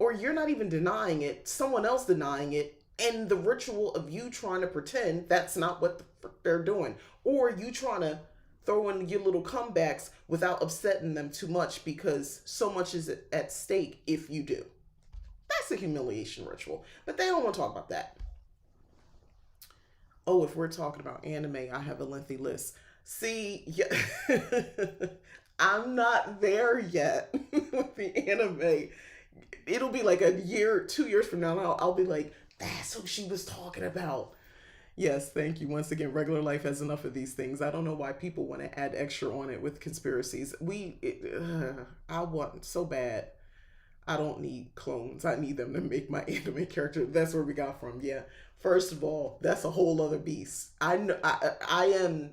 or you're not even denying it, someone else denying it, and the ritual of you trying to pretend that's not what the frick they're doing, or you trying to throw in your little comebacks without upsetting them too much because so much is at stake if you do. That's a humiliation ritual, but they don't want to talk about that. Oh, if we're talking about anime, I have a lengthy list. See, yeah, I'm not there yet with the anime. It'll be like a year, 2 years from now, and I'll be like, that's who she was talking about. Yes, thank you. Once again, regular life has enough of these things. I don't know why people want to add extra on it with conspiracies. I want so bad. I don't need clones. I need them to make my anime character. That's where we got from. Yeah. First of all, that's a whole other beast. I know. I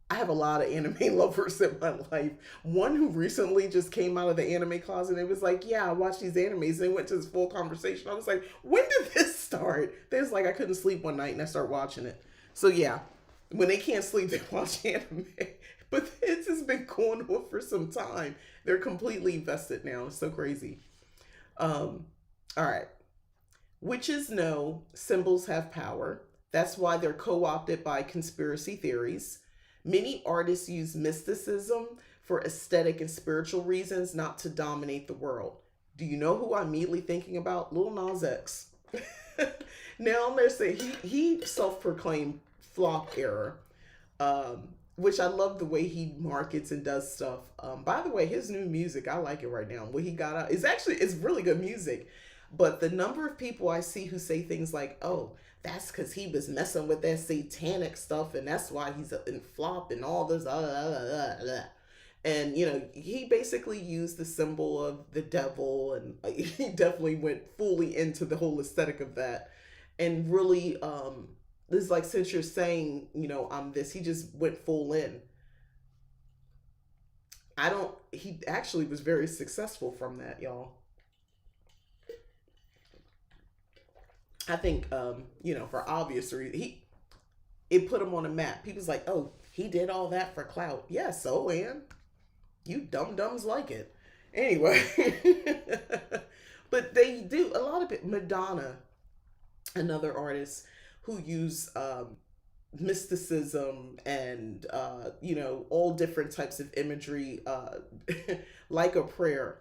have a lot of anime lovers in my life. One who recently just came out of the anime closet and was like, yeah, I watch these animes. They went to this full conversation. I was like, when did this start? They was like, I couldn't sleep one night and I started watching it. So yeah, when they can't sleep, they watch anime. But this has been going on for some time. They're completely invested now. It's so crazy. All right. Witches know symbols have power. That's why they're co-opted by conspiracy theories. Many artists use mysticism for aesthetic and spiritual reasons, not to dominate the world. Do you know who I'm immediately thinking about? Lil Nas X. Now they're saying he self-proclaimed flop era, which I love the way he markets and does stuff. By the way, his new music, I like it right now. What he got out is it's really good music. But the number of people I see who say things like, oh, that's because he was messing with that satanic stuff and that's why he's in flop and all this. And, he basically used the symbol of the devil, and he definitely went fully into the whole aesthetic of that. And really, this is like, since you're saying, I'm this, he just went full in. He actually was very successful from that, y'all. I think, for obvious reasons, it put him on a map. People's like, oh, he did all that for clout. Yeah, so, and you dum-dums like it. Anyway, but they do, a lot of it. Madonna, another artist who use mysticism and, all different types of imagery, like a prayer.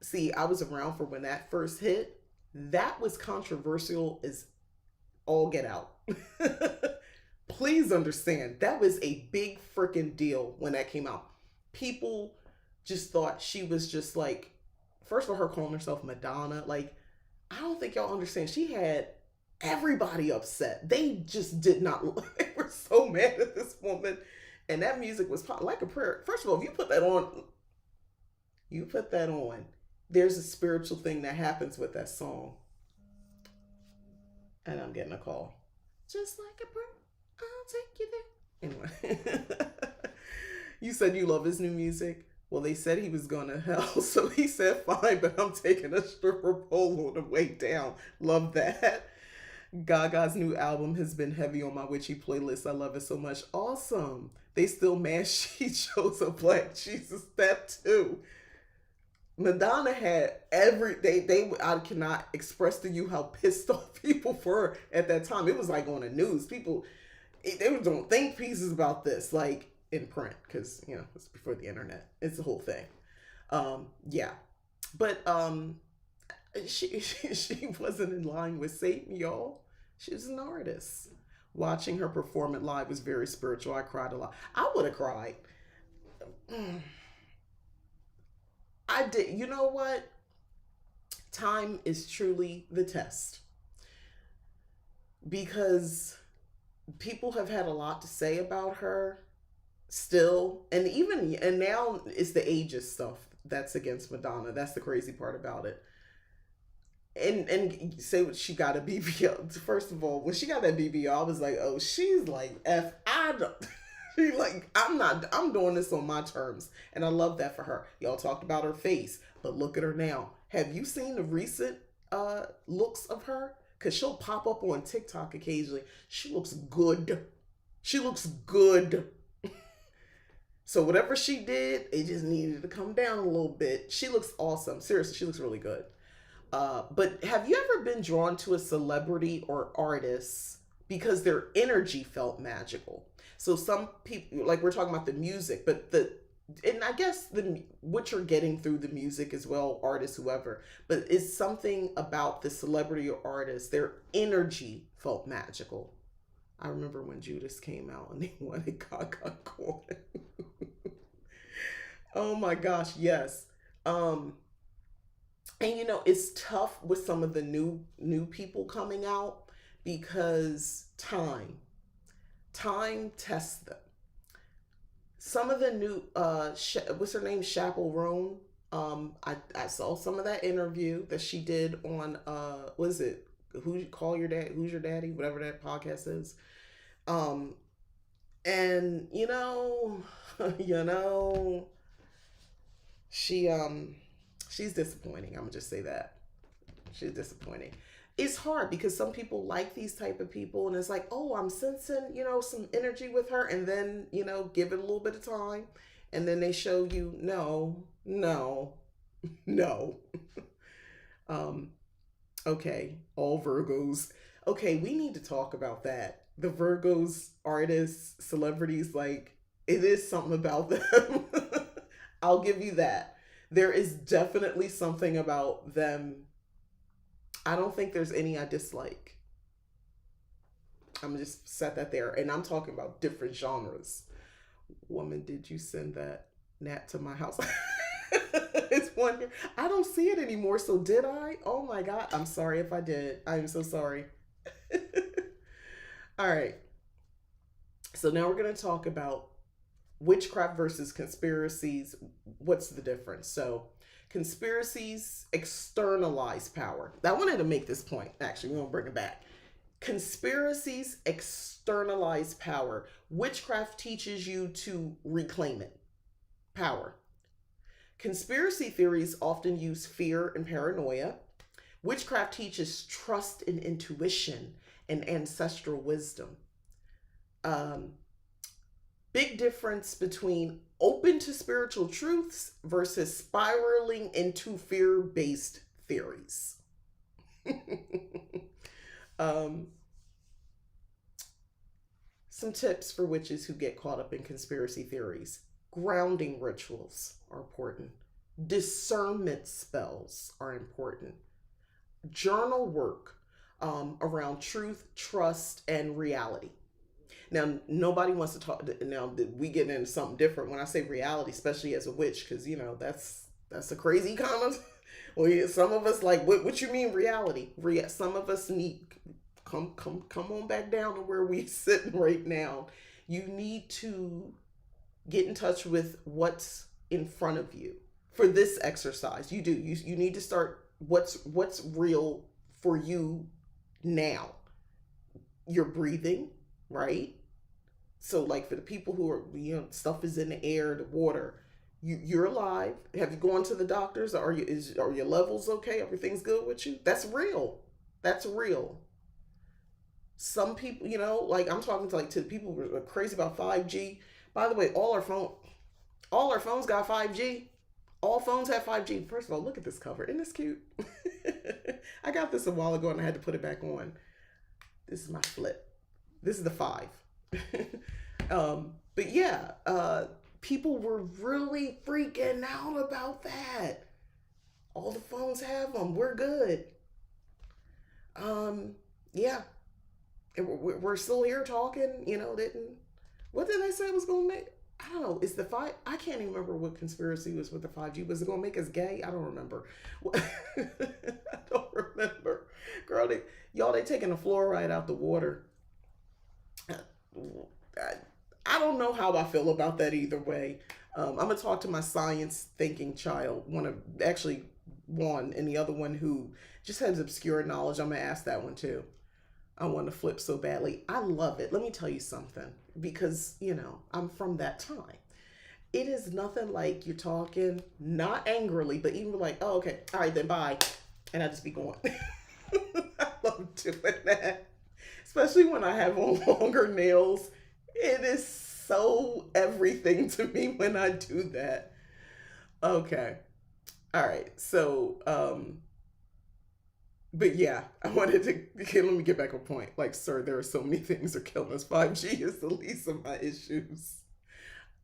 See, I was around for when that first hit. That was controversial as all get out. Please understand, that was a big freaking deal when that came out. People just thought she was just like, first of all, her calling herself Madonna. Like, I don't think y'all understand. She had everybody upset. They just did not, they were so mad at this woman. And that music was like a prayer. First of all, if you put that on, there's a spiritual thing that happens with that song. And I'm getting a call. Just like a prayer, I'll take you there. Anyway. You said you love his new music. Well, they said he was going to hell, so he said, "Fine, but I'm taking a stripper pole on the way down." Love that. Gaga's new album has been heavy on my witchy playlist. I love it so much. Awesome. They still mad she chose a black Jesus. That too. Madonna had I cannot express to you how pissed off people were at that time. It was like on the news. People, they were doing think pieces about this, like in print, because it's before the internet. It's the whole thing. Yeah, but she wasn't in line with Satan, y'all. She was an artist. Watching her perform it live was very spiritual. I cried a lot. I would have cried. I did. You know what? Time is truly the test, because people have had a lot to say about her still, and now it's the ageist stuff that's against Madonna. That's the crazy part about it. And say what she got a BBL. First of all, when she got that BBL, I was like, oh, she's like, I don't. She like, I'm doing this on my terms. And I love that for her. Y'all talked about her face, but look at her now. Have you seen the recent looks of her? Because she'll pop up on TikTok occasionally. She looks good. She looks good. So whatever she did, it just needed to come down a little bit. She looks awesome. Seriously, she looks really good. But have you ever been drawn to a celebrity or artist because their energy felt magical? So some people, like we're talking about the music, but and I guess what you're getting through the music as well, artists, whoever, but it's something about the celebrity or artist, their energy felt magical. I remember when Judas came out and they wanted Gaga going. Oh my gosh, yes. And it's tough with some of the new people coming out, because time tests them. Some of the new what's her name, Chappell Roan. I saw some of that interview that she did on what is it? Who's your daddy? Whatever that podcast is. And she's disappointing. I'm gonna just say that. She's disappointing. It's hard because some people like these type of people, and it's like, oh, I'm sensing, some energy with her, and then, give it a little bit of time, and then they show you, no. Okay, all Virgos. Okay, we need to talk about that. The Virgos, artists, celebrities, like, it is something about them. I'll give you that. There is definitely something about them. I don't think there's any I dislike. I'm gonna just set that there. And I'm talking about different genres. Woman, did you send that gnat to my house? It's wonder. I don't see it anymore. So did I? Oh my God. I'm sorry if I did. I'm so sorry. All right. So now we're going to talk about witchcraft versus conspiracies. What's the difference? So conspiracies externalize power. I wanted to make this point. Actually, we're going to bring it back. Conspiracies externalize power. Witchcraft teaches you to reclaim it. Power. Conspiracy theories often use fear and paranoia. Witchcraft teaches trust and intuition and ancestral wisdom. Big difference between open to spiritual truths versus spiraling into fear-based theories. Some tips for witches who get caught up in conspiracy theories. Grounding rituals are important. Discernment spells are important. Journal work around truth, trust, and reality. Now, nobody wants to talk. Now, we get into something different when I say reality, especially as a witch, because that's a crazy comment. Well, some of us like, what you mean reality? Some of us need come on back down to where we sitting right now. You need to get in touch with what's in front of you for this exercise. You do. You need to start what's real for you now. You're breathing, right? So like for the people who are, stuff is in the air, the water, you're alive. Have you gone to the doctors? Are your levels okay? Everything's good with you? That's real. That's real. Some people, like I'm talking to the people who are crazy about 5G. By the way, all our phones got 5G. All phones have 5G. First of all, look at this cover. Isn't this cute? I got this a while ago and I had to put it back on. This is my flip. This is the 5. But yeah, people were really freaking out about that. All the phones have them. We're good. Yeah. And we're still here talking, what did I say it was going to make? I don't know. It's the 5. I can't even remember what conspiracy was with the 5G. Was it going to make us gay? I don't remember. I don't remember. Girl, they taking the fluoride out the water. I don't know how I feel about that either way. I'm going to talk to my science thinking child. One, and the other one who just has obscure knowledge. I'm going to ask that one too. I want to flip so badly. I love it. Let me tell you something, because, I'm from that time. It is nothing like you're talking, not angrily, but even like, oh, okay, all right, then bye. And I just be going. I love doing that. Especially when I have on longer nails. It is so everything to me when I do that. Okay. All right. So, but yeah, I wanted to, let me get back on point. Like, sir, there are so many things that are killing us. 5G is the least of my issues.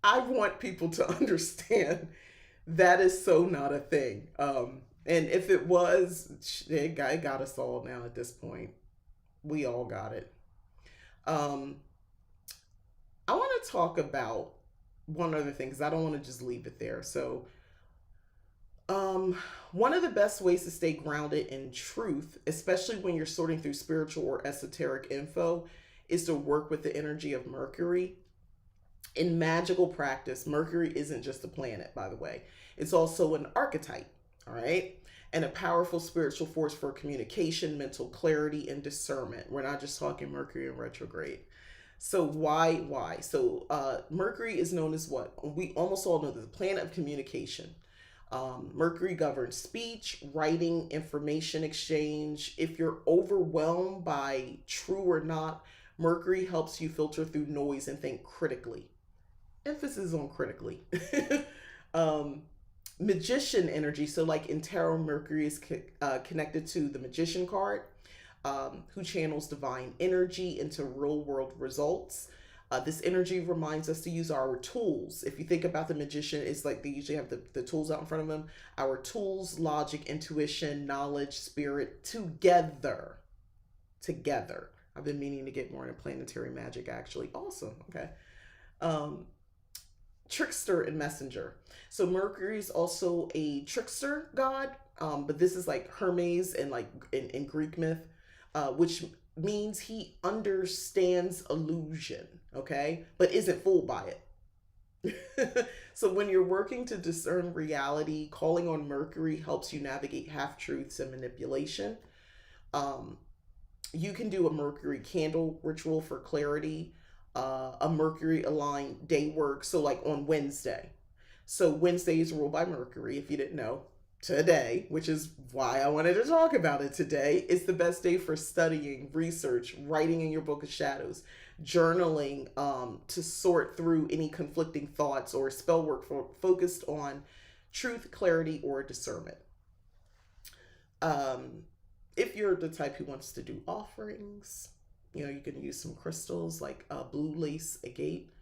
I want people to understand that is so not a thing. And if it was, it got us all now at this point. We all got it. I want to talk about one other thing, because I don't want to just leave it there. So, one of the best ways to stay grounded in truth, especially when you're sorting through spiritual or esoteric info, is to work with the energy of Mercury. In magical practice, Mercury isn't just a planet, by the way. It's also an archetype, all right? And a powerful spiritual force for communication, mental clarity, and discernment. We're not just talking Mercury in retrograde. So why? So Mercury is known as what? We almost all know, the planet of communication. Mercury governs speech, writing, information exchange. If you're overwhelmed by true or not, Mercury helps you filter through noise and think critically. Emphasis on critically. Magician energy. So like in tarot, Mercury is connected to the magician card, who channels divine energy into real world results. This energy reminds us to use our tools. If you think about the magician, it's like they usually have the tools out in front of them. Our tools, logic, intuition, knowledge, spirit, together. I've been meaning to get more into planetary magic, actually. Awesome. Okay. Trickster and messenger. So Mercury is also a trickster god, but this is like Hermes and like in Greek myth, which means he understands illusion, okay, but isn't fooled by it. So when you're working to discern reality, calling on Mercury helps you navigate half-truths and manipulation. You can do a Mercury candle ritual for clarity, a Mercury aligned day work. So like on Wednesday. So Wednesday is ruled by Mercury, if you didn't know. Today, which is why I wanted to talk about it today, is the best day for studying, research, writing in your book of shadows, journaling, to sort through any conflicting thoughts, or spell work focused on truth, clarity, or discernment. If you're the type who wants to do offerings, you can use some crystals like blue lace agate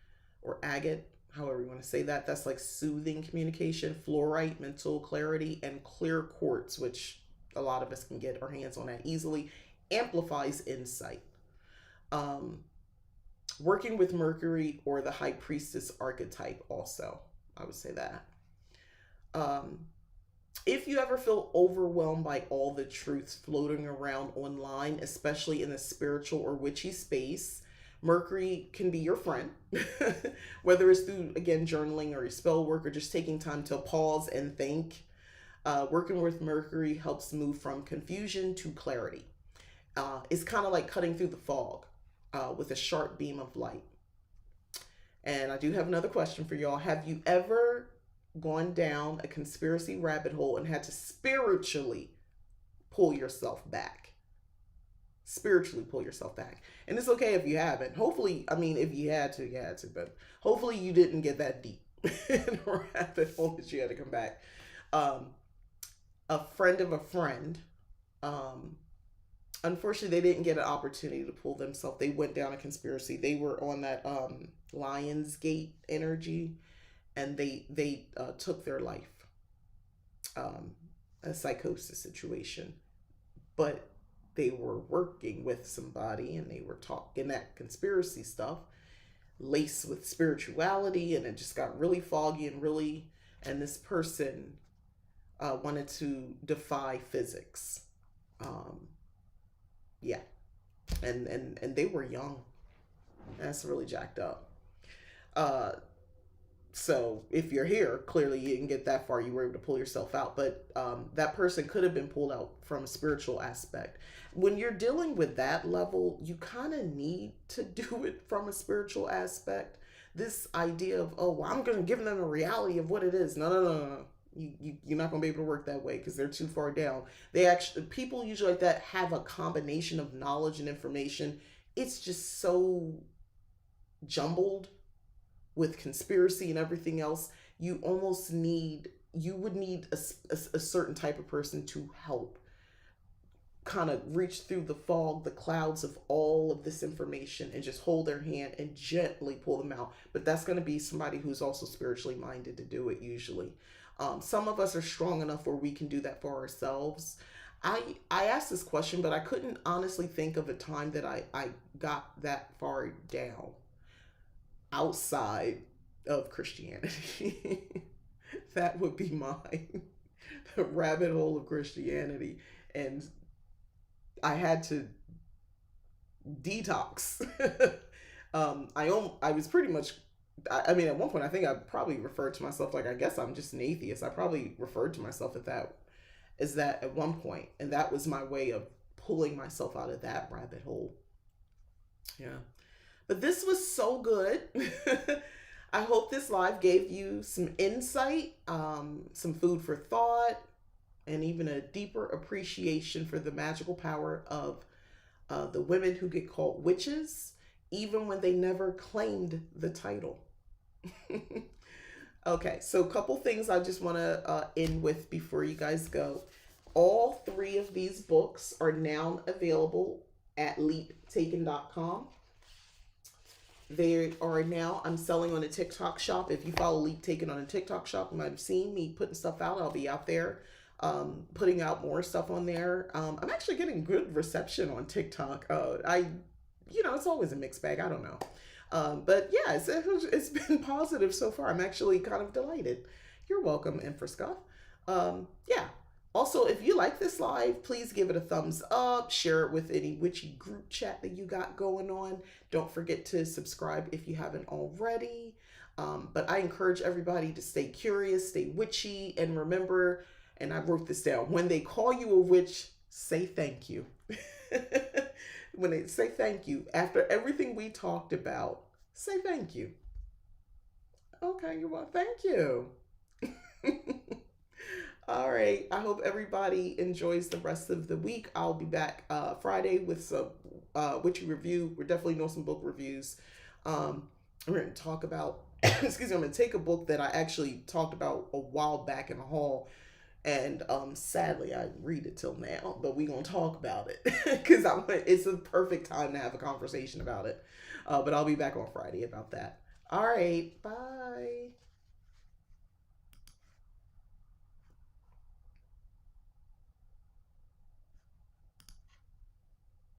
or agate, however you want to say that. That's like soothing communication, fluorite, mental clarity, and clear quartz, which a lot of us can get our hands on that easily, amplifies insight. Working with Mercury or the High Priestess archetype also, I would say that. If you ever feel overwhelmed by all the truths floating around online, especially in the spiritual or witchy space, Mercury can be your friend, whether it's through, again, journaling or spell work, or just taking time to pause and think. Working with Mercury helps move from confusion to clarity. It's kind of like cutting through the fog with a sharp beam of light. And I do have another question for y'all. Have you ever gone down a conspiracy rabbit hole and had to spiritually pull yourself back? Spiritually pull yourself back. And it's okay if you haven't. Hopefully, I mean, if you had to, you had to, but hopefully you didn't get that deep in a rabbit hole that you had to come back. Um, a friend of a friend, um, unfortunately, they didn't get an opportunity to pull themselves. They went down a conspiracy. They were on that Lionsgate energy, and they took their life. Um, a psychosis situation, but they were working with somebody, and they were talking that conspiracy stuff, laced with spirituality, and it just got really foggy and really. And this person wanted to defy physics. Um, yeah, and they were young. That's really jacked up. Uh, so if you're here, clearly you didn't get that far. You were able to pull yourself out, but that person could have been pulled out from a spiritual aspect. When you're dealing with that level, you kind of need to do it from a spiritual aspect. This idea of, oh, well, I'm going to give them a reality of what it is. No, no, no, no. You're not going to be able to work that way because they're too far down. They actually, people usually like that have a combination of knowledge and information. It's just so jumbled with conspiracy and everything else. You almost need, you would need a certain type of person to help kind of reach through the fog, the clouds of all of this information, and just hold their hand and gently pull them out. But that's going to be somebody who's also spiritually minded to do it usually. Some of us are strong enough where we can do that for ourselves. I asked this question, but I couldn't honestly think of a time that I got that far down outside of Christianity. That would be mine. The rabbit hole of Christianity. And I had to detox. I was pretty much, I mean, at one point, I think I probably referred to myself like, I guess I'm just an atheist. I probably referred to myself as that at one point, and that was my way of pulling myself out of that rabbit hole. Yeah, but this was so good. I hope this live gave you some insight, some food for thought, and even a deeper appreciation for the magical power of the women who get called witches, even when they never claimed the title. Okay, so a couple things I just want to end with before you guys go. All three of these books are now available at leaptaken.com. They are now, I'm selling on a TikTok shop. If you follow Leap Taken on a TikTok shop, you might have seen me putting stuff out. I'll be out there putting out more stuff on there. I'm actually getting good reception on TikTok. It's always a mixed bag. I don't know. But yeah, it's been positive so far. I'm actually kind of delighted. You're welcome, Infrascuff. Yeah. Also, if you like this live, please give it a thumbs up. Share it with any witchy group chat that you got going on. Don't forget to subscribe if you haven't already. But I encourage everybody to stay curious, stay witchy, and remember, and I wrote this down, when they call you a witch, say thank you. When they say thank you, after everything we talked about, say thank you. Okay, you're welcome. Thank you. All right. I hope everybody enjoys the rest of the week. I'll be back Friday with some witchy review. We're definitely doing some book reviews. We're going to talk about, excuse me, I'm going to take a book that I actually talked about a while back in the hall. And sadly, I didn't read it till now, but we're going to talk about it because it's a perfect time to have a conversation about it. But I'll be back on Friday about that. All right. Bye.